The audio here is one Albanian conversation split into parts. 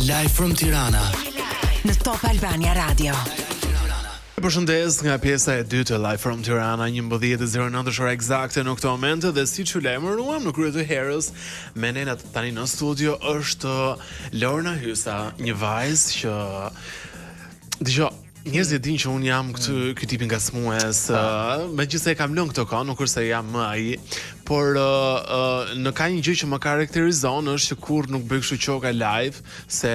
Live from Tirana në Top Albania Radio. Përshëndes nga pjesa e dytë e Live from Tirana, 11:09 ora eksakte në këtë moment dhe siç u lajmëruam në krye të herës, me ne tani në studio është Lorna Hysa, një vajzë që dëgjoj, njerëzit dinë që unë jam ky tipi ngacmues, megjithëse e kam lënë këtë kohë, nuk është se jam më ai, por në ka një gjë që më karakterizon është që kur nuk bëj kështu qoka live, se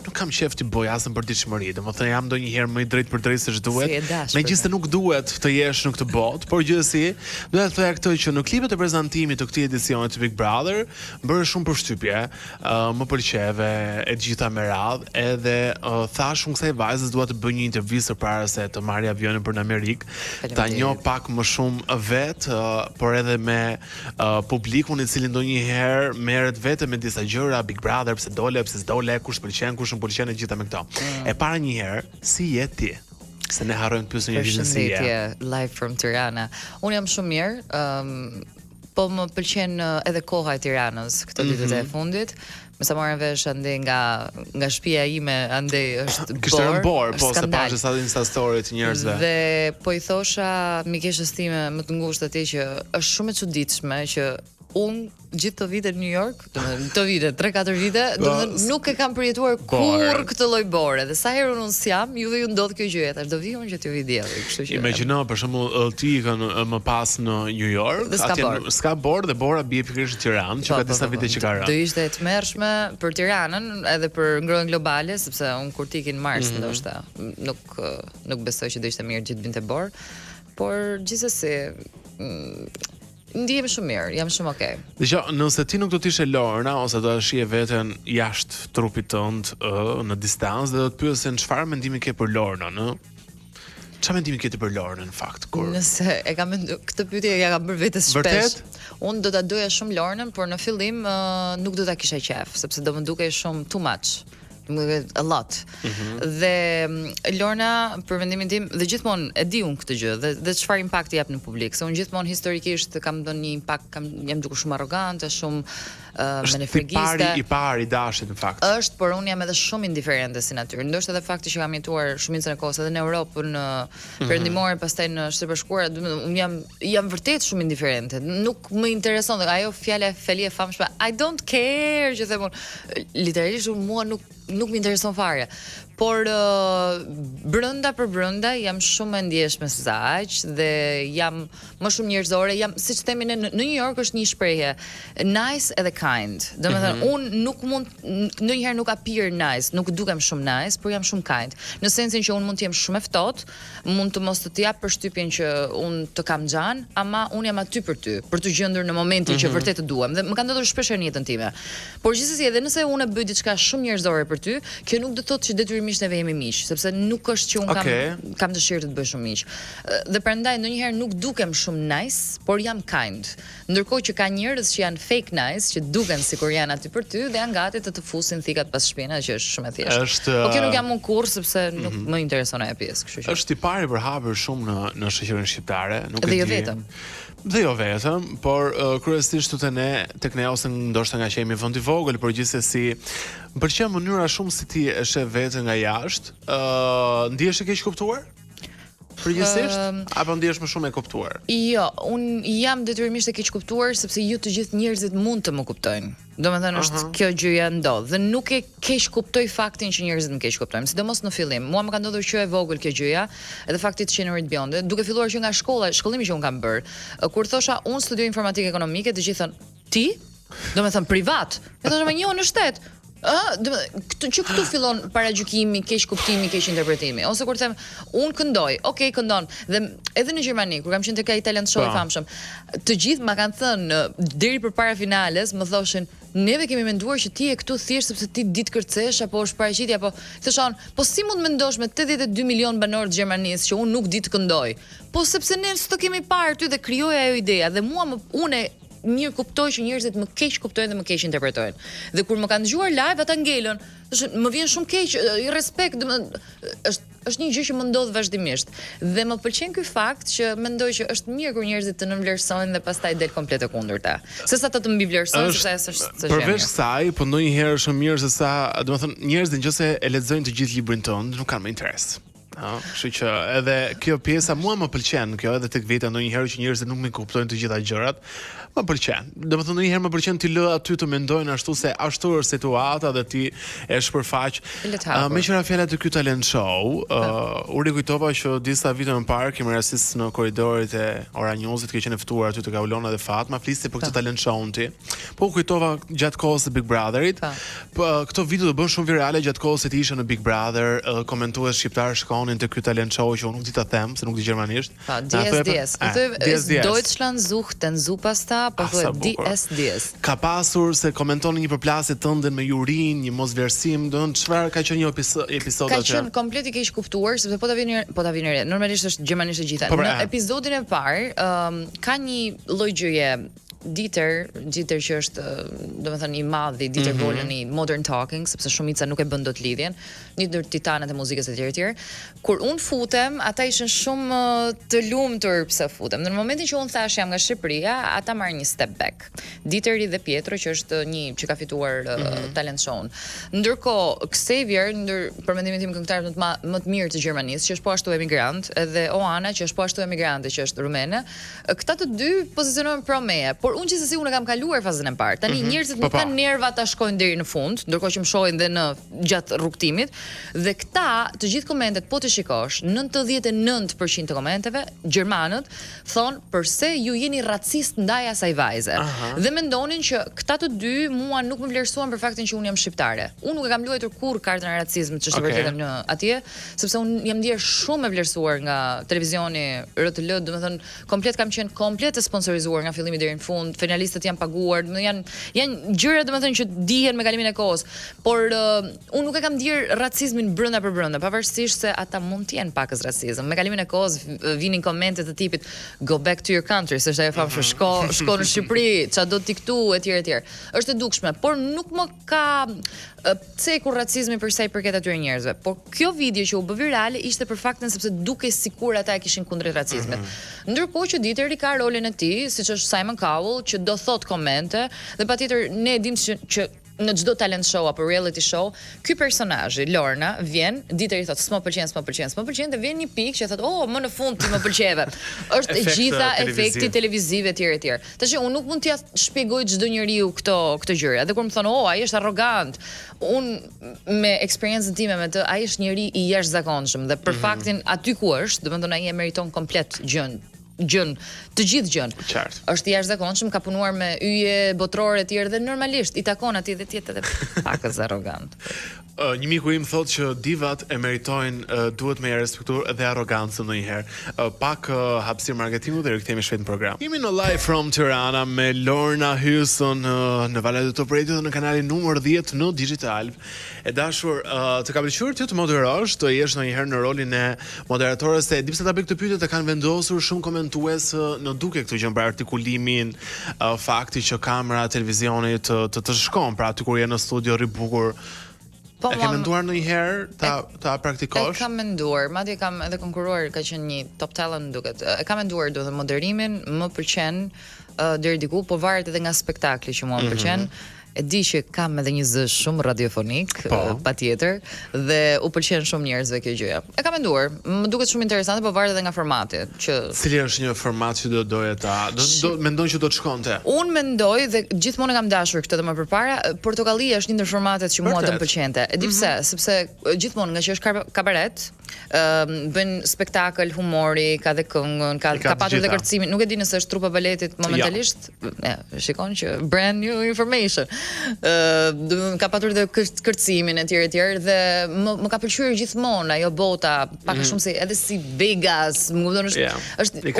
nuk kam qef të bëj asnjë përditshmëri. Domethënë jam ndonjëherë më i drejtë për drejtë se ç'duhet. Megjithëse nuk duhet të jesh në këtë botë, por gjithsesi, duhet të thoya këtë që në klipet e prezantimit të këtij edicioni të Big Brother, bëre shumë përshtypje, më pëlqeve e gjitha me radhë, edhe thash unë kësaj vajzës dua të bëj një intervistë para se të marrë avionin për në Amerikë, ta njoh pak më shumë vet, por edhe me publikun i cili ndonjëherë merret vetëm me disa gjëra, Big Brother, pse dole, pse s'dole, kush pëlqen, kush nuk pëlqen e gjitha me këto. E para një herë, si je ti? Se ne harrojmë të pyesim një vitin si je. Live from Tirana. Unë jam shumë mirë, po më pëlqen edhe koha e Tiranës këto ditët e fundit. Me sa marrën vesh andej nga shtëpia ime, andej është borë, po se pashë sa Insta story të njerëzve. Dhe po i thosha mikeshës time më të ngushtë atje që është shumë e çuditshme që unë gjithë të vite në New York, të vite, 3-4 vite, nuk e kam përjetuar kur këtë lloj bore. Dhe sa herë unë s'jam, juve ju ndodh kjo gjë. Tash do vi unë që t'ju vi dielli, kështu që. Imagjino për shembull ti më pas në New York, atje s'ka borë dhe bora bie pikërisht në Tiranë, që ka disa vite që ka rënë. Do ishte e tmerrshme për Tiranën, edhe për ngrohen globale, sepse unë kur tikin Mars ndoshta, nuk besoj që do ishte mirë gjithë vinte borë, por gjithsesi ndihem shumë mirë, jam shumë okay. Dgjoj, nëse ti nuk do të ishe Lorna ose do të shije veten jashtë trupit tënd në distancë dhe do të pyesen çfarë mendimi ke për Lornën, çfarë mendimi ke ti për Lornën në fakt? Nëse e kam këtë pyetje ja kam bërë vetes shpesh. Unë do ta doja shumë Lornën, por në fillim nuk do ta kisha qef, sepse do më dukej shumë too much. A lot. Dhe Lorna për mendimin tim dhe gjithmonë e di unë këtë gjë dhe çfarë impakti jap në publik, se unë gjithmonë historikisht kam dhënë një impakt, jam dukur shumë arrogante, shumë menefregiste. I pari dashit në fakt. Është, por unë jam edhe shumë indiferente si natyrë. Ndoshta edhe fakti që kam jetuar shumicën e kohës edhe në Europën perëndimore, pastaj në Shtëpi Bashkuara, unë jam vërtet shumë indiferente. Nuk më intereson ajo fjala e famshme I don't care që them unë. Literalisht mua nuk më intereson fare. Por brenda për brenda jam shumë e ndjeshme se aq dhe jam më shumë njerëzore, jam siç themi në New York është një shprehje, nice edhe kind. Domethënë unë nuk mund ndonjëherë nuk appear nice, nuk dukem shumë nice, por jam shumë kind. Në sensin që unë mund të jem shumë e ftohtë, mund të mos të jap përshtypjen që unë të kam xhan, ama unë jam aty për ty, për të gjendur në momentin që vërtet të duam. Dhe më ka ndodhur shpesh në jetën time. Por gjithsesi edhe nëse unë bëj diçka shumë njerëzore për ty, kjo nuk do të thotë që detyrimisht neve jemi miq, sepse nuk është që unë kam dëshirë të të bëj shumë miq. Dhe prandaj ndonjëherë nuk dukem shumë nice, por jam kind. Ndërkohë që ka njerëz që janë fake nice, që duken sikur janë aty për ty dhe janë gati të fusin thikat pas shpinës, që është shumë e thjeshtë. Po kjo nuk jam unë kurrë sepse nuk më intereson ajo pjesë, kështu që. Është i pari për hapur shumë në shoqërinë shqiptare, nuk e di. Dhe jo vetëm. Dhe jo vetëm, por kryesisht tek ne ose ndoshta nga që jemi vend i vogël, por gjithsesi më pëlqen mënyra shumë si ti e sheh veten nga jashtë. Ndihesh e keq kuptuar? Përgjithsisht apo ndihesh më shumë e kuptuar? Jo, un jam detyrimisht e keq kuptuar sepse ju të gjithë njerëzit mund të më kuptojnë. Domethënë është kjo gjëja ndodh dhe nuk e keq kuptoj faktin që njerëzit më keq kuptojnë, sidomos në fillim. Mua më ka ndodhur që e vogël kjo gjëja, edhe fakti të qenurit bjonde, duke filluar që nga shkollimi që un kam bër. Kur thosha un studioj informatikë ekonomike, të gjithë thonë, "Ti?" Domethënë privat. E thosha më një në shtet. Që këtu fillon paragjykimi, keq kuptimi, keq interpretimi. Ose kur them, unë këndoj, okay, këndon. Dhe edhe në Gjermani, kur kam qenë tek ai talent show i famshëm, të gjithë ma kanë thënë deri përpara finales, më thoshin, neve kemi menduar që ti je këtu thjesht sepse ti ditë kërcesh apo është paraqitje apo thoshan, po si mund mendosh me 82 milion banor të Gjermanisë që unë nuk di të këndoj? Po sepse ne s'to kemi parë ty dhe krijoi ajo ideja dhe mua unë mirë kuptoj që njerëzit më keq kuptojnë dhe më keq interpretojnë. Dhe kur më kanë dëgjuar live ata ngelën, më vjen shumë keq, i respekt, është është një gjë që më ndodh vazhdimisht. Dhe më pëlqen ky fakt që mendoj që është mirë kur njerëzit të nënvlerësojnë dhe pastaj del komplet e kundërta. Sesa të mbivlerësojnë sepse është përveç kësaj, po ndonjëherë është mirë se sa, domethënë njerëzit nëse e lexojnë të gjithë librin tënd, nuk kanë më interes. Kështu që edhe kjo pjesa mua më pëlqen, kjo edhe tek veta ndonjëherë që njerëzit nuk më kuptojnë të gjitha gjërat, më pëlqen. Domethënë ndonjëherë më pëlqen ti lë aty të mendojnë ashtu se ashtu është situata dhe ti e shpërfaq. Me qëra fjalë të ky talent show, u rikujtova që disa vite më parë kemi rastis në korridorit e Ora Newsit, ke qenë ftuar aty te Kaulona dhe Fatma, fliste për këtë talent show ti. Po u kujtova gjatë kohës së Big Brotherit. Po këto video do bën shumë virale gjatë kohës që ti ishe në Big Brother, komentues shqiptar shkonin te ky talent show që unë nuk di ta them, se nuk di gjermanisht. Pa, DSDS. Atë Deutschland sucht den Superstar, po thuhet DSDS. Ka pasur se komentonin një përplasje tënde me Jurin, një mosvlerësim, do të çfarë ka qenë një episod atë. Ka qenë komplet i keq kuptuar, sepse po ta vini re. Normalisht është gjermanisht e gjitha. Në episodin e parë ka një lloj gjëje. Dieter që është, domethënë i madhi, Dieter Bohlen i Modern Talking, sepse shumica nuk e bën dot lidhjen, një ndër titanet e muzikës e tjerë. Kur un futem, ata ishin shumë të lumtur pse futem. Në momentin që un thash jam nga Shqipëria, ata marrin një step back. Dieteri dhe Pietro, që është një që ka fituar talent show-n. Ndërkohë Xavier, për mendimin tim këngëtar më të mirë të Gjermanisë, që është po ashtu emigrant, edhe Oana, që është po ashtu emigrante, që është rumene, këta të dy pozicionohen pro meje. Unë gjithsesi unë kam kaluar fazën e parë. Tani njerëzit nuk kanë nerva ta shkojnë deri në fund, ndërkohë që më shohin dhe në gjatë rrugtimit. Dhe këta, të gjithë komentet, po të shikosh, 99% të komenteve, gjermanët thonë përse ju jeni racist ndaj asaj vajze. Dhe mendonin që këta të dy mua nuk më vlerësuan për faktin që unë jam shqiptare. Unë nuk e kam luajtur kurrë kartën e racizmit, që është vërtetë në atje, sepse unë jam ndier shumë e vlerësuar nga televizioni RTL, domethënë komplet kam qenë komplet e sponsorizuar nga fillimi deri në fund. Finalistët janë paguar, janë gjëra domethënë që dihen me kalimin e kohës, por unë nuk e kam ndier racizmin brenda për brenda, pavarësisht se ata mund të jenë pakës racizëm. Me kalimin e kohës vinin komente të tipit go back to your country, s'është ajo famshme, shko në Shqipëri, ç'a do ti këtu etj etj. Është e dukshme, por nuk më ka cekur racizmi për sa i përket atyre njerëzve. Por kjo video që u bë virale ishte për faktin sepse dukej sikur ata e kishin kundrejt racizmit. Ndërkohë që Dieteri ka rolin e tij, siç është Simon Cowell, që do thot komente, dhe patjetër ne e dim që në çdo talent show apo reality show, ky personazhi Lorna vjen, Dieteri thotë s'më pëlqen, dhe vjen një pikë që thotë, "Oh, më në fund ti më pëlqeve." Është e gjitha efekti televiziv etj. Tash unë nuk mund t'ia shpjegoj çdo njeriu këto gjëra. Dhe kur më thonë, "Oh, ai është arrogant." Unë me eksperiencën time me të, ai është njeri i jashtëzakonshëm dhe për faktin aty ku është, domethënë ai e meriton komplet gjën, të gjithë gjën. Është i jashtëzakonshëm, ka punuar me yje botërore e tjerë dhe normalisht i takon atij dhe tjetër edhe pakës arrogant. Një miku im thotë që divat e meritojnë, duhet me respektuar edhe arrogancën ndonjëherë. Pak hapësirë marketingu dhe rikthehemi shpejt në program. Jemi në live from Tirana me Lorna Hyson në Valet e Top Radio dhe në kanalin numër 10 në Digital. E dashur, të ka pëlqyer ti të moderosh, të jesh ndonjëherë në rolin e moderatorës, se di pse ta bëj këtë pyetje, të kanë vendosur shumë komentues në duke këtë gjë për artikulimin, fakti që kamera televizionit të shkon, pra aty kur je në studio ribukur. E ke menduar ndonjëherë ta praktikosh? E kam menduar, madje kam edhe konkuruar, ka qenë një top talent duket. E kam menduar, do të thënë moderimin më pëlqen deri diku, po varet edhe nga spektakli që mua më pëlqen. E di që kam edhe një zë shumë radiofonik, patjetër, dhe u pëlqen shumë njerëzve kjo gjëja. E kam menduar, më duket shumë interesante, po varet edhe nga formati. Cili është një format që do doje ta? Mendon që do të shkonte? Unë mendoj dhe gjithmonë e kam dashur këtë dhe më përpara, Portokallia është një ndër formatet që mua do më pëlqente. E di pse, sepse gjithmonë nga që është kabaret, bën spektakël, humori, ka dhe këngën, ka patur dhe kërcimin. Nuk e di nëse është trupa baletit momentalisht. Shikon që brand new information. Ka patur dhe kërcimin e tjerë dhe më ka pëlqyer gjithmonë ajo bota, pak a shumë si edhe si Vegas, më kupton,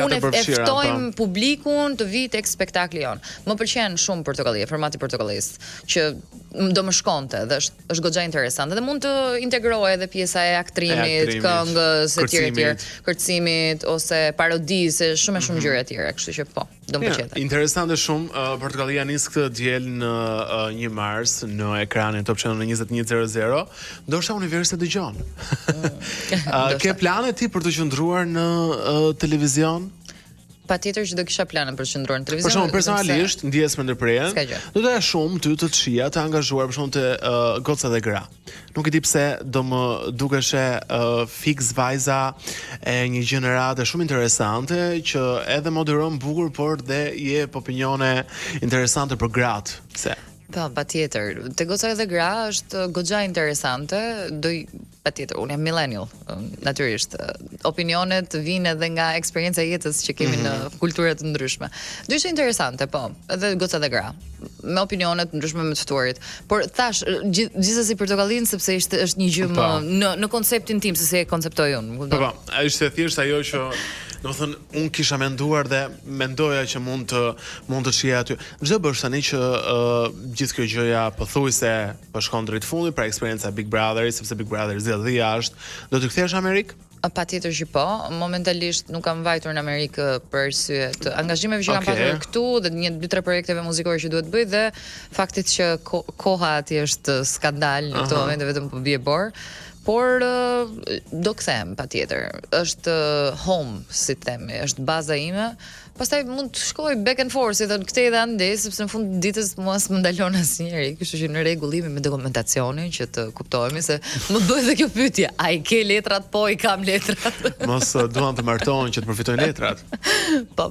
unë e ftojmë publikun të vi tek spektakli jon. Më pëlqen shumë Portokallia, formati portokallist, që do më shkonte dhe është goxha interesante dhe mund të integrohej edhe pjesa e aktrimit, këngës e tjerë, kërcimit ose parodisë, shumë e shumë gjëra tjera, kështu që po, do më pëlqente. Interesante shumë. Portokallia nis këtë diel në 1 mars në ekranin Top Channel në 21:00. Ndoshta universi dëgjon. Ke plane ti për të qëndruar në televizion? Patjetër që do kisha plane për të qëndruar në televizion. Për shembull, personalisht ndjes me ndërprerjen. Do doja shumë ty të shija të angazhuar për shembull te Goca dhe Gra. Nuk e di pse do më dukeshe fix vajza e një gjenerate shumë interesante që edhe moderon bukur, por dhe jep opinione interesante për gratë. Pse? Po, patjetër. Te Goca dhe Gra është goxha interesante, patjetër, unë jam millennial, natyrisht. Opinionet vijnë edhe nga eksperjenca e jetës që kemi në kultura të ndryshme. Do ishte interesante, po, edhe Goca dhe Gra, me opinionet ndryshme me të ftuarit. Por thash, gjithsesi Portokallin sepse është një gjë më në konceptin tim se si e konceptoj unë. Po, ishte thjesht ajo që domethënë unë kisha menduar dhe mendoja që mund të shija aty. Çdo bësh tani që gjithë kjo gjëja pothuajse po shkon drejt fundit pra eksperjenca Big Brother, sepse Big Brother zgjedh dhe jashtë, do të kthehesh në Amerikë? Patjetër që po. Momentalisht nuk kam vajtur në Amerikë për arsye të angazhimeve që kam pasur këtu dhe 1-2-3 projekteve muzikore që duhet bëj dhe faktit që koha aty është skandal në këtë moment vetëm po bie bor. Por do kthehem patjetër. Është home, si themi, është baza ime. Pastaj mund të shkoj back and forth, si thon këtej dhe ande, sepse në fund ditës mos më ndalon asnjëri, kështu që në rregull me dokumentacionin që të kuptohemi se më bëhet edhe kjo pyetje, a i ke letrat? Po, i kam letrat. Mos duan të martohen që të përfitojnë letrat. Po.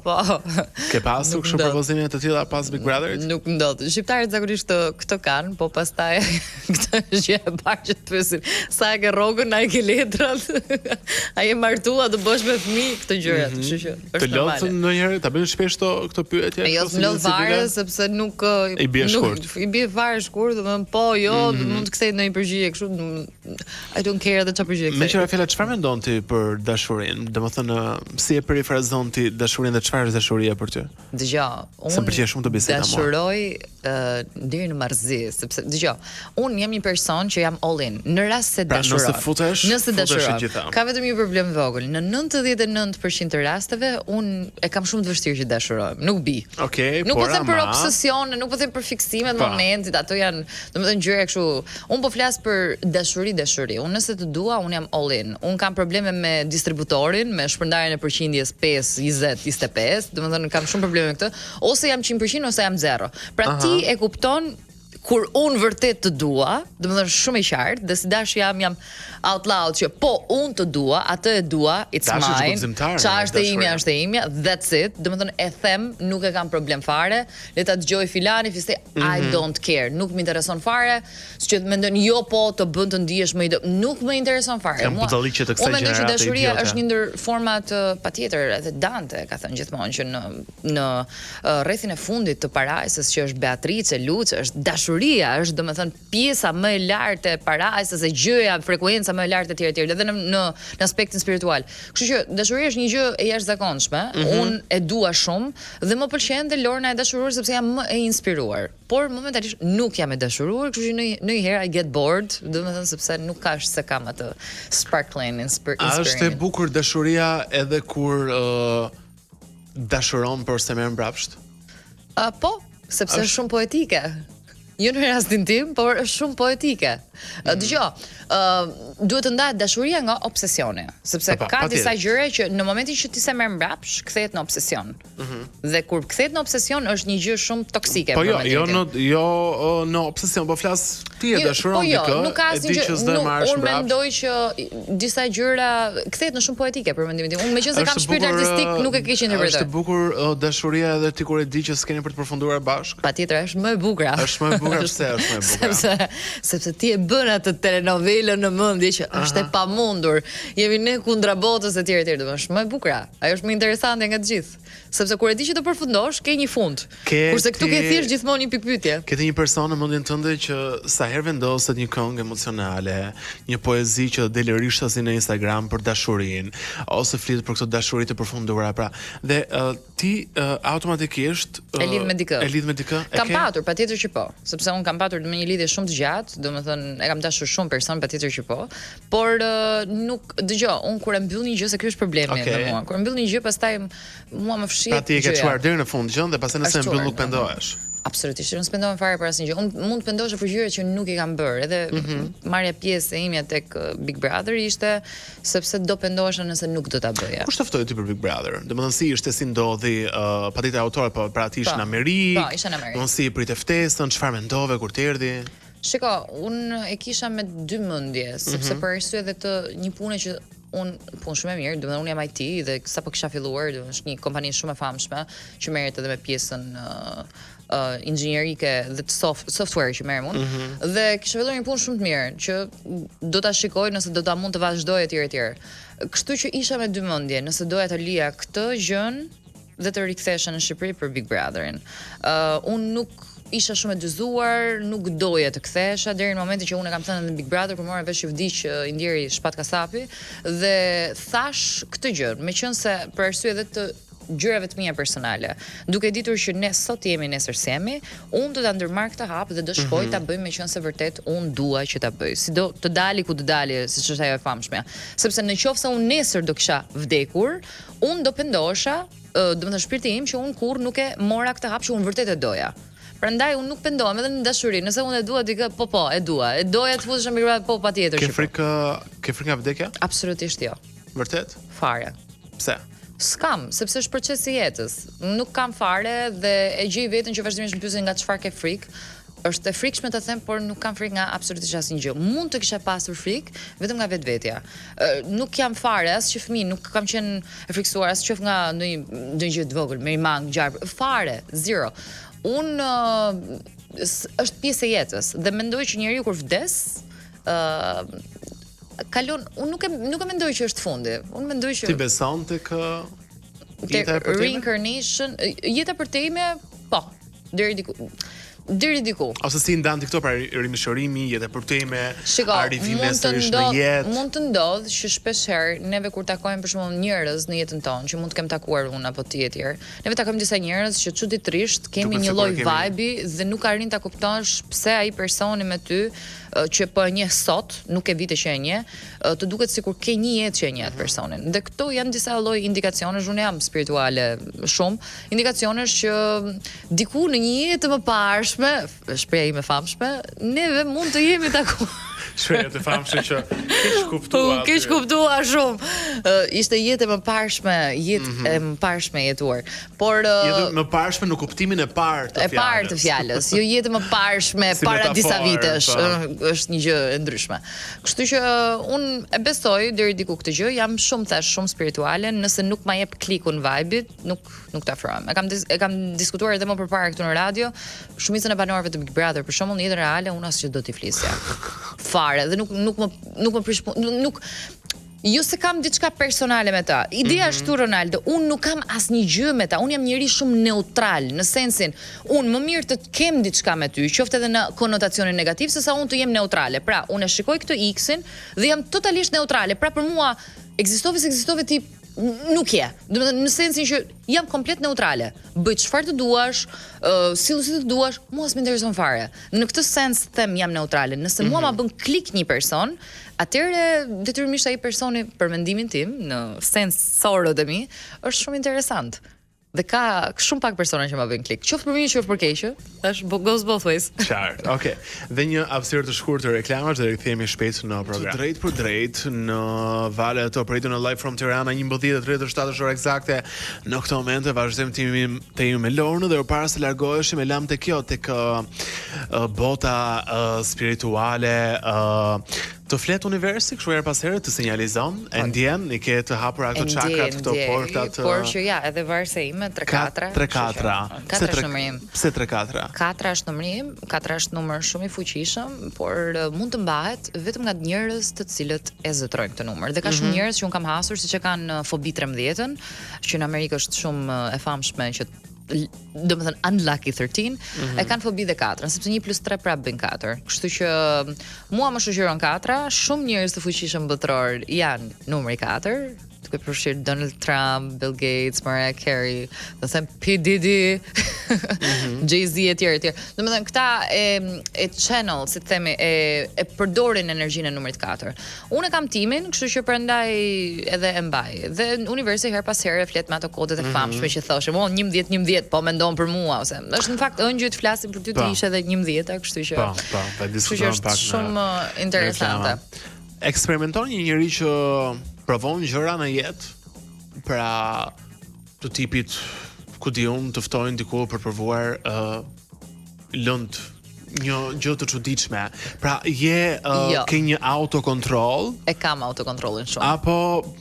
Ke pasur kështu propozime të tilla pas Big Brotherit? Nuk ndodh. Shqiptarët zakonisht këtë kanë, po pastaj këtë është gjë e parë që të pyesin, sa e ke rrogën, a i ke letrat? A je martua, do bësh me fëmijë këtë gjërat, kështu që është normale. Ta bëjmë shpesh këto pyetje? Jo, s'mlodh fare sepse nuk i bie shkurt. I bie fare shkurt, domethënë po, jo, mund të kthej në një përgjigje kështu. I don't care edhe çfarë përgjigje. Me qira fjala, çfarë mendon ti për dashurinë? Domethënë, si e perifrazon ti dashurinë dhe çfarë është dashuria për ty? Dgjoj, unë më pëlqen shumë të bisedoj mua. Dashuroj deri në marrëzi, sepse dgjoj, unë jam një person që jam all in. Në rast se dashuroj. Nëse dashuroj. Ka vetëm një problem vogël. Në 99% të rasteve unë e kam shumë të vështirë që dashurojmë, nuk bi. Nuk po them për obsesione, nuk po them për fiksimet, momentit, ato janë, domethënë gjëra kështu. Unë po flas për dashuri. Unë nëse të dua, unë jam all in. Unë kam probleme me distributorin, me shpërndarjen e përqindjes 5-20-25, domethënë kam shumë probleme me këtë, ose jam 100% ose jam 0. Pra ti e kupton kur unë vërtet të dua, domethënë shumë i qartë, dhe si dash jam out loud që po unë të dua, atë e dua, it's mine. Çfarë është e imja, that's it. Domethënë e them, nuk e kam problem fare. Le ta dëgjoj filani, fiste I don't care. Nuk më intereson fare, që të mendon jo po të bën të ndihesh më nuk më intereson fare. Unë mendoj që dashuria është një ndër format patjetër, edhe Dante ka thënë gjithmonë që në rrethin e fundit të parajsës që është Beatrice, Luce, është dashuria, është domethënë pjesa më e lartë e parajsës, e gjëja, frekuenca më e lartë etj edhe në aspektin spiritual. Kështu që dashuria është një gjë e jashtëzakonshme. Unë e dua shumë dhe më pëlqen dhe Lorna e dashuruar sepse jam më e inspiruar. Por momentalisht nuk jam e dashuruar, kështu që ndonjëherë I get bored, domethënë sepse nuk ka se kam atë sparkling experience. A është e bukur dashuria edhe kur dashuron por se merr mbrapsht? Po, sepse është shumë poetike. Jo në rastin tim, por është shumë poetike. Dgjoj, duhet të ndahet dashuria nga obsesioni, sepse ka disa gjëra që në momentin që ti se merr mbrapsh, kthehet në obsesion. Dhe kur kthehet në obsesion është një gjë shumë toksike. Po jo në obsesion, po flas ti e dashuron dikë, e di që s'do të marrësh mbrapsh. Unë mendoj që disa gjëra kthehet në shumë poetike për mendimin tim. Unë meqense kam shpirt artistik, nuk e keq interpretoj. Është bukur dashuria edhe ti kur e di që s'keni për të përfunduar bashkë. Patjetër është më e bukur. Është më e bukur pse është më e bukur? Sepse ti e bën atë telenovelën në mendje që është e pamundur. Jemi ne kundra botës etj është më e bukur. Ajo është më interesante nga të gjithë. Sepse kur e di që do përfundosh, ke një fund. Kurse këtu ke thjesht gjithmonë një pikpyetje. Ke një person në mendjen tënde që sa herë vendoset një këngë emocionale, një poezi që del rishtazi në Instagram për dashurinë, ose flitet për këtë dashuri të përfunduara, pra, dhe ti automatikisht e lidh me dikë. E lidh me dikë? Kam patur, patjetër që po, sepse unë kam patur me një lidhje shumë të gjatë, domethënë e kam dashur shumë person, patjetër që po, por nuk dëgjoj, unë kur e mbyll një gjë se ky është problemi me mua. Kur e mbyll një gjë, pastaj mua më fshihet. Pra ti e ke çuar deri në fund gjën dhe pastaj nëse e mbyll nuk pendohesh. Absolutisht, unë s'pendohem fare për asnjë gjë. Unë mund të pendohesh për gjëra që nuk i kam bërë. Edhe marrja pjesë e imja tek Big Brother ishte sepse do pendohesha nëse nuk do ta bëja. Kush të ftoi ti për Big Brother? Domethënë si ishte, si ndodhi, patjetër autore, po pra ti ishe në Amerikë. Po, isha në Amerikë. Domethënë si pritet ftesën, çfarë mendove kur të erdhi? Shiko, unë e kisha me dy mendje, sepse për arsye edhe të një pune që punë shumë e mirë, domethënë unë jam IT dhe sapo kisha filluar, është një kompani shumë e famshme që merret edhe me pjesën inxhinierike dhe të software që merrem unë, dhe kisha filluar një punë shumë të mirë që do ta shikoj nëse do ta mund të vazhdoj etj. Kështu që isha me dy mendje, nëse doja të lija këtë gjën dhe të rikthesha në Shqipëri për Big Brotherin. Unë nuk isha shumë e dyzuar, nuk doja të kthesha deri në momentin që unë e kam thënë në Big Brother kur mora vesh i vdiq i ndjeri Shpat Kasapi dhe thash këtë gjë, meqense për arsye edhe të gjërave të mia personale, duke ditur që ne sot jemi nesër semi, unë do ta ndërmarr këtë hap dhe do shkoj ta bëj meqense vërtet unë dua që ta bëj. Si do të dali ku të dali, siç është ajo e famshme. Sepse në qoftë se unë nesër do kisha vdekur, unë do pendohesha, domethënë shpirti im që unë kurrë nuk e mora këtë hap që unë vërtet e doja. Prandaj unë nuk pendohem edhe në dashuri. Nëse unë e dua dikë, po, e dua. E doja të futesha me gratë, po patjetër. Ke frikë nga vdekja? Absolutisht jo. Vërtet? Fare. Pse? S'kam, sepse është proces i jetës. Nuk kam fare dhe e gjej veten që vazhdimisht më pyesin nga çfarë ke frikë. Është e frikshme të them, por nuk kam frikë nga absolutisht asnjë gjë. Mund të kisha pasur frikë vetëm nga vetvetja. Nuk jam fare as që fëmijë, nuk kam qenë e friksuar as qoftë nga ndonjë gjë të vogël, me mang, gjarp, fare, zero. Është pjesë e jetës dhe mendoj që njeriu kur vdes, kalon, unë nuk e mendoj që është fundi. Unë mendoj që ti beson tek jeta e përtejme? Reincarnation, jeta e përtejme, po, deri diku. Ose si ndan ti këto pra rimishërimi, jetë e përtejme, arrivimi sërish në jetë. Mund të ndodh që shpesh herë neve kur takojmë për shembull njerëz në jetën tonë, që mund të kem takuar unë apo ti etj. Neve takojmë disa njerëz që çuditërisht kemi një lloj vibe dhe nuk arrin ta kuptosh pse ai personi me ty që po e njeh sot, nuk e vite që e njeh, të duket sikur ke një jetë që e njeh atë personin. Dhe këto janë disa lloj indikacionesh, unë jam spirituale shumë, indikacionesh që diku në një jetë më parshme, shpreha ime famshme, neve mund të jemi takuar. Shpreha e famshme që keq kuptua. Keq kuptua shumë. Ishte jetë e mëparshme, jetë e mëparshme jetuar. Por jetë më parshme në kuptimin e parë të fjalës. E parë të fjalës, jo jetë më parshme si para disa vitesh. Është një gjë e ndryshme. Kështu që unë e besoj deri diku këtë gjë, jam shumë spirituale, nëse nuk ma jep klikun vibe-it, nuk ta afrohem. E kam diskutuar edhe më përpara këtu në radio, shumicën e banorëve të Big Brother, për shembull në jetën reale, unë asgjë do t'i flisja. Fare, dhe nuk më prish, jo se kam diçka personale me ta. Ideja është tu, Ronaldo, unë nuk kam asnjë gjë me ta. Unë jam njeri shumë neutral, në sensin, unë më mirë të kem diçka me ty, qoftë edhe në konotacionin negativ, sesa unë të jem neutrale. Pra, unë e shikoj këtë X-in dhe jam totalisht neutrale. Pra, për mua ekzistove ti nuk je. Në sensin që jam komplet neutrale. Bëj çfarë të duash, sillu si të duash, mua s'më intereson fare. Në këtë sens them jam neutrale. Nëse mua ma bën klik një person, atëherë detyrimisht ai personi për mendimin tim, në sens sorë mi, është shumë interesant. Dhe ka shumë pak persona që ma bëjnë klik. Qoftë për mirë, qoftë për keq, është goes both ways. Qartë. Okej. Dhe një hapësirë të shkurtër të reklamash dhe rikthehemi shpejt në program. Drejt për drejt në valët të operitur në Live from Tirana 11:37 orë eksakte. Në këtë moment vazhdojmë timin te ju me Lorën dhe para se largoheshim e lam tek kjo, tek bota spirituale, të flet universi, kështu her pas here të sinjalizon, e ndjen, i ke të hapur ato çakrat, këto portat. Por që ja, edhe varse ime 3-4. 3-4. Pse 3? Pse 3-4? 4 është numri im, 4 është numër shumë i fuqishëm, por mund të mbahet vetëm nga njerëz të cilët e zëtrojnë këtë numër. Dhe ka shumë njerëz që un kam hasur, siç e kanë fobi 13, që në Amerikë është shumë e famshme që do më thënë unlucky 13, e kanë fobi dhe 4, sepse 1 + 3 prap bën 4. Kështu që mua më shoqëron 4, shumë njerëz të fuqishëm botror janë numri 4, Bashkuar përfshir Donald Trump, Bill Gates, Mariah Carey, do them P Diddy, Jay-Z e tjerë. Domethënë këta e channel, si të themi, e përdorin energjinë e numrit 4. Unë kam timin, kështu që prandaj edhe e mbaj. Dhe universi her pas here flet me ato kodet e famshme që thoshim, 11, po mendon për mua ose. Është në fakt ëngjë të flasim për ty të ishe edhe 11, kështu që diskutojmë pak shumë interesante. Eksperimenton një njeri që provon gjëra në jetë, pra të tipit ku di unë të ftojnë diku për provuar lënd një gjë të çuditshme. Pra ke një autokontroll? E kam autokontrollin shumë. Apo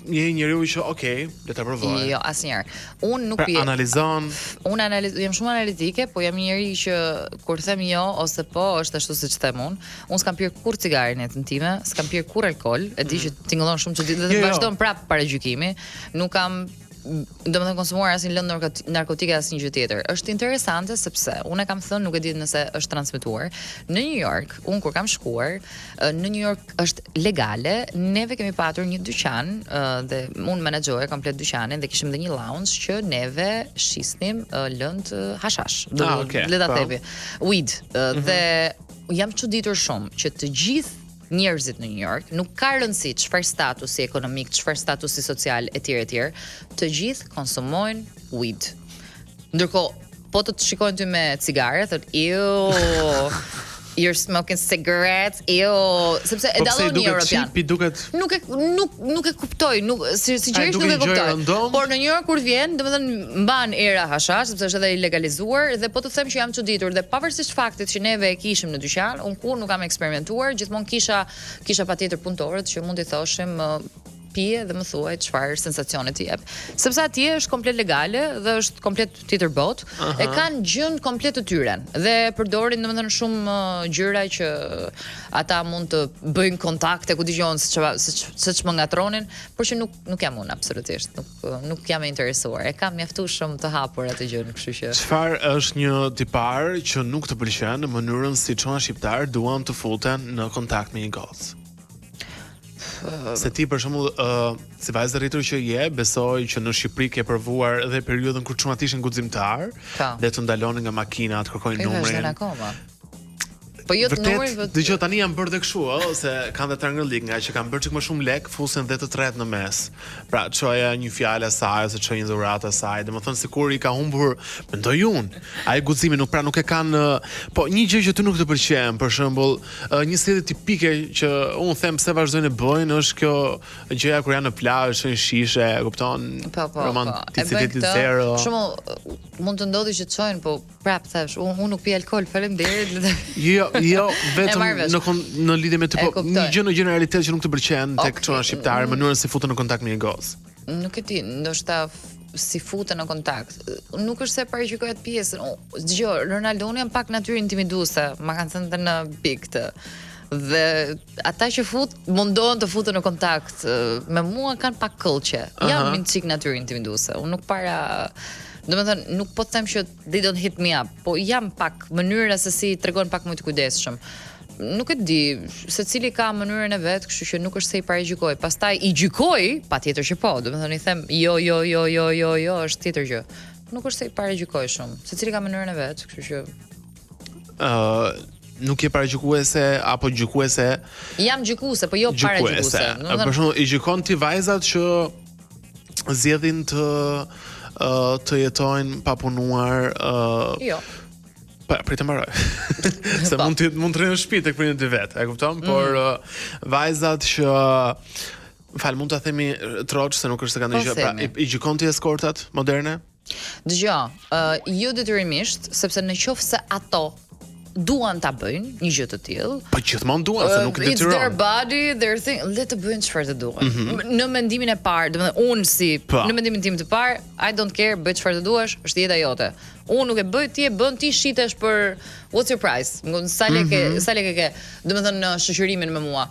je njeriu që le ta provoj? Jo, asnjëherë. Unë nuk analizon. Unë jam shumë analitike, po jam një njeri që kur them jo ose po, është ashtu siç them unë. Unë s'kam pirë kurrë cigare në jetën time, s'kam pirë kurrë alkool, e di që tingëllon shumë çuditë dhe vazhdon prapë para gjykimi. Nuk kam domethënë konsumuar asnjë lëndë narkotike asnjë gjë tjetër. Është interesante sepse unë kam thënë, nuk e di nëse është transmetuar. Në New York, unë kur kam shkuar, në New York është legale. Neve kemi patur një dyqan dhe unë menaxhoja komplet dyqanin dhe kishim edhe një lounge që neve shisnim lëndë hashash. Le ta themi, weed. Dhe jam çuditur shumë që të gjithë njerëzit në New York, nuk ka rëndësi çfarë statusi ekonomik, çfarë statusi social etj, të gjithë konsumojnë weed. Ndërkohë, po të shikojnë ty me cigare, thotë, "Ew, you're smoking cigarettes." Sepse e dallon një europian. Nuk e kuptoj, si gjërisht nuk e kuptoj. Por në New York kur vjen, domethënë mban era hashash, sepse është edhe ilegalizuar dhe po të them që jam çuditur dhe pavarësisht faktit që neve e kishim në dyqan, unë kur nuk kam eksperimentuar, gjithmonë kisha patjetër punëtorët që mund t'i thoshim pije dhe më thuaj çfarë sensacione të jep. Sepse atje është komplet legale dhe është komplet tjetër botë, e kanë gjën komplet të tyren dhe përdorin domethënë shumë gjëra që ata mund të bëjnë kontakte ku dëgjojnë siç më ngatronin, por që nuk jam unë absolutisht, nuk jam e interesuar. E kam mjaftuar shumë të hapur atë gjën, kështu që. Çfarë është një tipar që nuk të pëlqen në mënyrën si çona shqiptar duan të futen në kontakt me një gocë? Se ti për shembull si vajzë rritur që je, besoj që në Shqipëri ke provuar edhe periudhën kur çunat ishin guximtar dhe të ndalonin nga makina, të kërkojnë numrin. Po jo të numrin, dëgjoj tani janë bërë dhe kështu, se kanë dhe trangëllik nga që kanë bërë çik më shumë lek, fusin dhe të tretë në mes. Pra çoja një fjalë asaj ose çoj një dhuratë asaj, domethënë sikur i ka humbur, mendoj unë. Ai guximi nuk e kanë, po një gjë që ty nuk të pëlqen, për shembull, një sjellje tipike që unë them pse vazhdojnë të bëjnë është kjo gjëja kur janë në plazh, shojnë shishe, kupton? Romanticitet zero. Për shembull, mund të ndodhi që çojnë, po prap thash, unë nuk pi alkool, faleminderit. Jo, vetëm në lidhje me të një gjë në generalitet që nuk të pëlqen tek çona shqiptare, mënyrën si futen në kontakt me një gocë. Nuk e di, ndoshta si futen në kontakt. Nuk është se paraqyjoj atë pjesën. Dgjoj, Ronaldo unë jam pak natyrë intimiduese, ma kanë thënë në big të. Dhe ata që mundohen të futen në kontakt me mua kanë pak këllqe. Jam një çik natyrë intimiduese. Unë nuk domethënë nuk po të them që they don't hit me up, po jam pak mënyra se si tregon pak më të kujdesshëm. Nuk e di, secili ka mënyrën e vet, kështu që nuk është se i paragjykoj. Pastaj i gjykoj, patjetër që po, domethënë i them jo, është tjetër gjë. Nuk është se i paragjykoj shumë. Secili ka mënyrën e vet, kështu që nuk je paragjykuese apo gjykuese? Jam gjykuese, po jo paragjykuese. Për shembull, i gjykon ti vajzat që zgjedhin të jetojnë pa punuar. Jo. Pritë mbaroj. Se mund të rrinë në shtëpi tek prindërit e vet, e kupton? Por vajzat që mund ta themi troç se nuk është se kanë ndonjë gjë, pra i gjykon ti eskortat moderne? Dgjoj, jo detyrimisht, sepse në qoftë se ato duan ta bëjnë një gjë të tillë. Po gjithmonë duan, se nuk e detyron. It's their body, their thing. Le të bëjnë çfarë të duan. Në mendimin e parë, domethënë unë në mendimin tim të parë, I don't care, bëj çfarë të duash, është jeta jote. Unë nuk e bëj, ti e bën, ti shitesh për what's your price? Sa lekë ke, domethënë në shoqërimin me mua.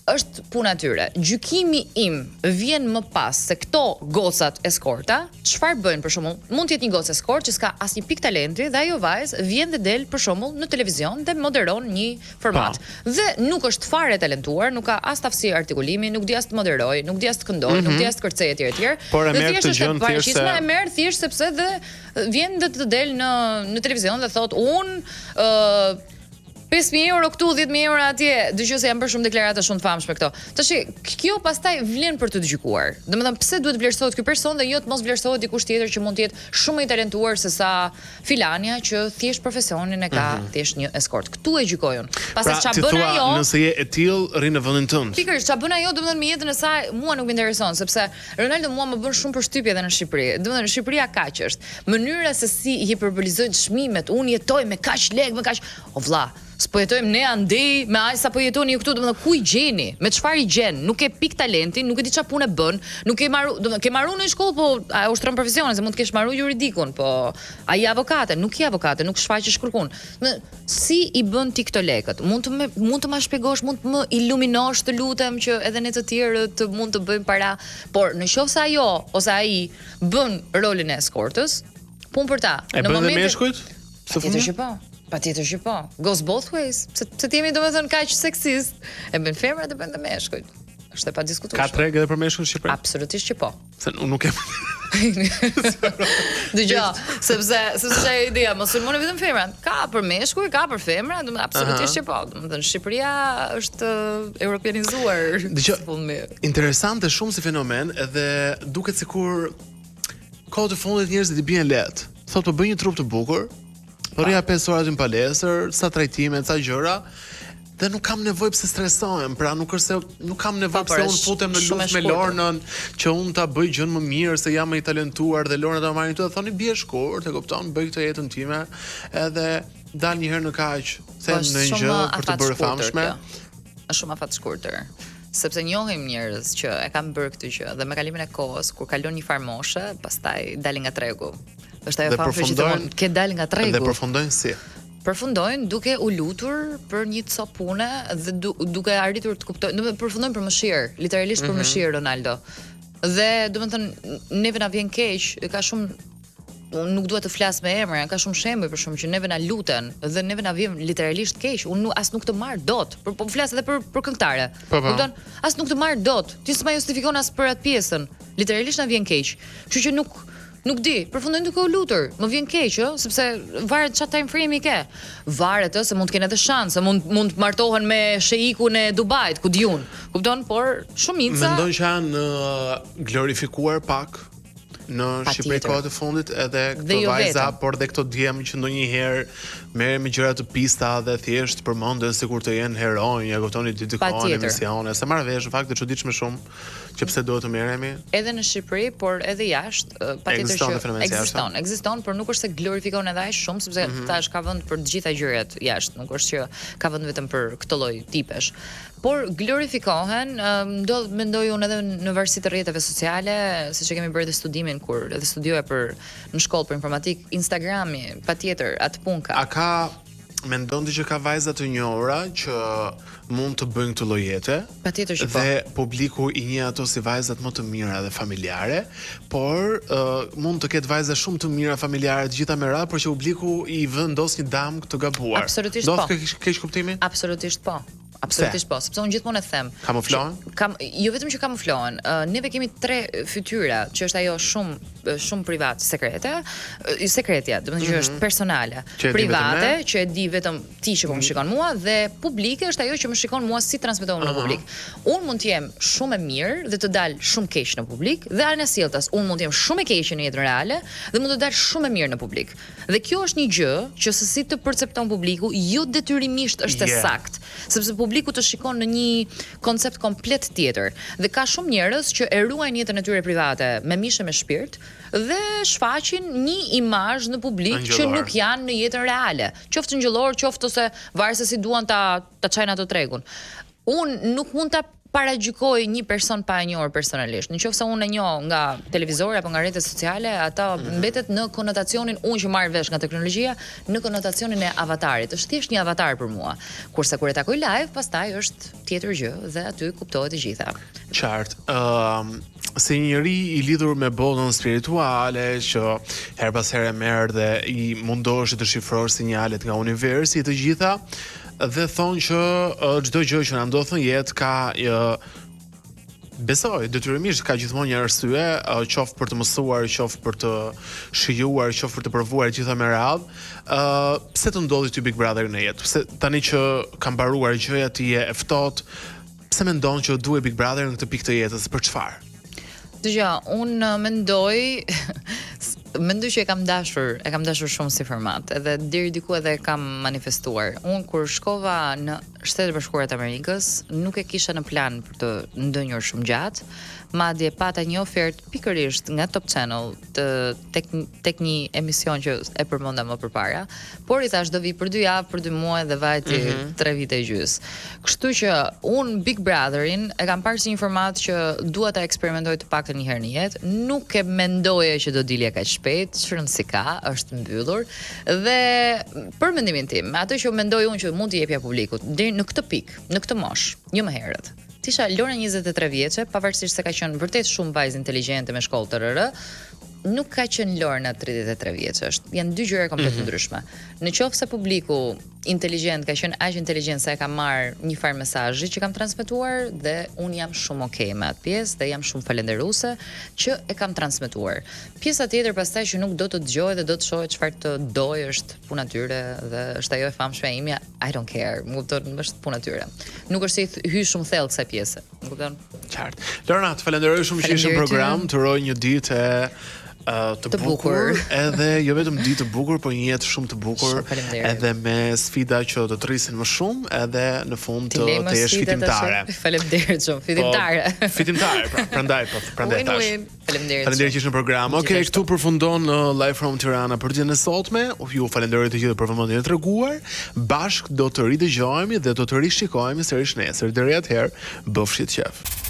Është puna e tyre. Gjykimi im vjen më pas se këto gocat eskorta, çfarë bëjnë për shembull? Mund të jetë një gocë eskort që s'ka asnjë pikë talenti dhe ajo vajzë vjen dhe del për shembull në televizion dhe moderon një format. Dhe nuk është fare talentuar, nuk ka as aftësi artikulimi, nuk di as të moderoj, nuk di as të këndoj, nuk di as të kërcej etj. Por e merr të gjën thjesht e merr thjesht sepse dhe vjen dhe të del në televizion dhe thot unë 5.000 euro këtu, 10.000 euro atje. Dëgjoj se janë bërë shumë deklarata shumë të famshme këto. Tash kjo pastaj vlen për të gjykuar. Domethënë pse duhet vlerësohet ky person dhe jo të mos vlerësohet dikush tjetër që mund të jetë shumë i talentuar se sa filania që thjesht profesionin e ka thjesht një eskort. Këtu e gjykojun. Pastaj ç'a bën ajo? Nëse je e tillë, rrin në vendin tënd. Pikërisht, ç'a bën ajo domethënë me jetën e saj, mua nuk më intereson sepse Ronaldo mua më bën shumë përshtypje edhe në Shqipëri. Domethënë Shqipëria kaq është. Mënyra se si i hiperbolizojnë çmimet, unë jetoj me kaq lekë, me kaq, o vlla. S'po jetojmë ne andej me aq sa po jetoni ju këtu, domethënë ku i gjeni? Me çfarë i gjen? Nuk e pik talentin, nuk e di çfarë punë bën, nuk e marru, domethënë ke marru në shkollë, po a ushtron profesionin, se mund të kesh marru juridikun, po ai avokate, nuk i avokate, nuk shfaqesh kërkun. Si i bën ti këto lekët? Mund të ma shpjegosh, mund të më iluminosh, të lutem, që edhe ne të tjerët mund të bëjmë para, por në qoftë se ajo ose ai bën rolin e eskortës, punë për ta. Në momentin e meshkujt? Patjetër që po. Goes both ways. Se ti jemi domethënë kaq seksist, e bën femrat e bën dhe meshkujt. Është e padiskutueshme. Ka treg edhe për meshkujt në Shqipëri? Absolutisht që po. Se unë nuk e Dëgjoj, sepse ajo ideja, mos sulmoni vetëm femrat. Ka për meshkuj, ka për femra, domethënë absolutisht që po. Domethënë Shqipëria është europianizuar. Dëgjoj, interesante shumë si fenomen, edhe duket sikur kohët e fundit njerëzit i bien lehtë. Thotë po bëj një trup të bukur, po rria 5 orë në palestër, sa trajtime, sa gjëra, dhe nuk kam nevojë pse stresohem, pra nuk është se nuk kam nevojë pse unë futem në luftë me Lornën, që unë ta bëj gjën më mirë se jam më i talentuar dhe Lorna ta marrin këtu dhe thoni bie shkurt, e kupton, bëj këtë jetën time, edhe dal një herë në kaq, them në një gjë për të bërë famshme. Është shumë afat shkurtër. Sepse njohim njerëz që e kanë bërë këtë gjë dhe me kalimin e kohës, kur kalon një farë moshe, pastaj dalin nga tregu. Është ajo famshme që thonë, ke dal nga tregu. Dhe përfundojnë si? Përfundojnë duke u lutur për një copë pune dhe duke arritur të kuptojnë, domethënë përfundojnë për mëshirë, literalisht për mëshirë Ronaldo. Dhe domethënë neve na vjen keq, ka shumë, unë nuk dua të flas me emra, ka shumë shembuj për shkak që neve na luten dhe neve na vjen literalisht keq. Unë as nuk të marr dot, po flas edhe për këngëtare. Kupton? As nuk të marr dot. Ti s'ma justifikon as për atë pjesën. Literalisht na vjen keq. Kështu që nuk di, përfundojnë duke u lutur. Më vjen keq, sepse varet çfarë time frame i ke. Varet se mund të kenë edhe shanse, mund të martohen me sheikun e Dubait, ku diun. Kupton? Por shumica mendon që janë glorifikuar pak në Shqipëri kohët e fundit edhe këto vajza, por dhe këto djem që ndonjëherë merren me gjëra të pista dhe thjesht përmenden sikur të jenë heronj, ja kuptoni dedikohen emisione, se marr vesh në fakt të çuditshme shumë që pse duhet të merremi. Edhe në Shqipëri, por edhe jashtë, patjetër që ekziston, por nuk është se glorifikon edhe aq shumë, sepse tash ka vend për të gjitha gjërat jashtë, nuk është që ka vend vetëm për këtë lloj tipesh. Por glorifikohen, mendoj unë edhe në varësi të rrjeteve sociale, siç e kemi bërë edhe studimin kur edhe studioja në shkollë për informatik, Instagrami, patjetër, atë punka. Mendon ti që ka vajza të njohura që mund të bëjnë këtë lloj jete? Patjetër që po. Dhe publiku i njeh ato si vajzat më të mira dhe familjare, por mund të ketë vajza shumë të mira familjare të gjitha me radhë, por që publiku i vendos një dam të gabuar. Absolutisht po. Do të kesh kuptimin? Absolutisht po. Absolutisht po, sepse unë gjithmonë e them. Kamuflohen? Jo vetëm që kamuflohen. Neve kemi 3 fytyra, që është ajo shumë privat, sekretja, do të thotë që është personale, private, që e di vetëm ti që po më shikon mua, dhe publike është ajo që më shikon mua si transmetohem në publik. Unë mund të jem shumë e mirë dhe të dal shumë keq në publik, dhe ana sjelltas, unë mund të jem shumë e keq në jetën reale dhe mund të dal shumë e mirë në publik. Dhe kjo është një gjë që se si të percepton publiku, jo detyrimisht është e saktë, sepse publiku të shikon në një koncept komplet tjetër. Dhe ka shumë njerëz që e ruajnë jetën e tyre private me mishe me shpirt dhe shfaqin një imazh në publik që nuk janë në jetën reale. Qoftë ngjëllor, qoftë ose varet se si duan ta çajnë ato tregun. Unë nuk mund ta paragjykoj një person pa e njohur personalisht. Nëse unë e njoh nga televizori apo nga rrjetet sociale, ata mbetet në konotacionin unë që marr vesh nga teknologjia, në konotacionin e avatarit. Është thjesht një avatar për mua. Kurse kur e takoj live, pastaj është tjetër gjë dhe aty kuptohet e gjitha. Qartë. Si njëri i lidhur me botën spirituale që her pas here merr dhe i mundosh të shifrosh sinjalet nga universi të gjitha, dhe thonë që çdo gjë që na ndodh në jetë ka besoj, detyrimisht ka gjithmonë një arsye, qoftë për të mësuar, qoftë për të shijuar, qoftë për të provuar gjitha me radhë. Pse të ndodhi ty Big Brother në jetë? Pse tani që ka mbaruar gjëja ti e ftohtë, pse mendon që duhet Big Brother në këtë pikë të jetës? Për çfarë? Dëgjoj, unë mendoj që e kam dashur shumë si format, edhe deri diku edhe e kam manifestuar. Unë kur shkova në Shtetet e Bashkuara të Amerikës, nuk e kisha në plan për të ndënjur shumë gjatë, madje pata një ofertë pikërisht nga Top Channel tek një emision që e përmenda më përpara, por i thash do vi për 2 javë, për 2 muaj dhe vajti 3 vite e gjys. Kështu që unë Big Brotherin e kam parë si një format që dua ta eksperimentoj të paktën një herë në jetë. Nuk e mendoja që do dilja kaq shpejt, shërësi ka, është mbyllur dhe për mendimin tim, ato që mendoj unë që mund t'i jepja publikut deri në këtë pikë, në këtë moshë, një më herët. Tisha Lora 23 vjeçe, pavarësisht se ka qenë vërtet shumë vajzë inteligjente me shkollë të rrë, nuk ka qenë Lorna 33 vjeçë. Janë 2 gjëra komplet ndryshme. Në qoftë se publiku inteligjent ka qenë aq inteligjent se e ka marr një farë mesazhi që kam transmetuar dhe unë jam shumë okay me atë pjesë dhe jam shumë falënderuese që e kam transmetuar. Pjesa tjetër pastaj që nuk do të dëgjoj dhe do të shohë çfarë të doj është puna tyre dhe është ajo e famshme e imja, I don't care. Më kupton, është puna tyre. Nuk është se hyj shumë thellë kësaj pjese. Më kupton? Qartë. Lorna, të falenderoj shumë që ishe në program, të uroj një ditë të bukur, edhe jo vetëm ditë të bukur, por një jetë shumë të bukur, edhe me sfida që të të rrisin më shumë, edhe në fund të jesh fitimtare. Faleminderit shumë, fitimtare. Fitimtare, prandaj tash. Faleminderit që ishe në program. Okej, këtu përfundon Live from Tirana për ditën e sotme. Ju falenderoj të gjithë për vëmendjen e treguar. Bashk do të ridëgjohemi dhe do të rishikojemi sërish nesër. Deri atëherë, bëfshit qef.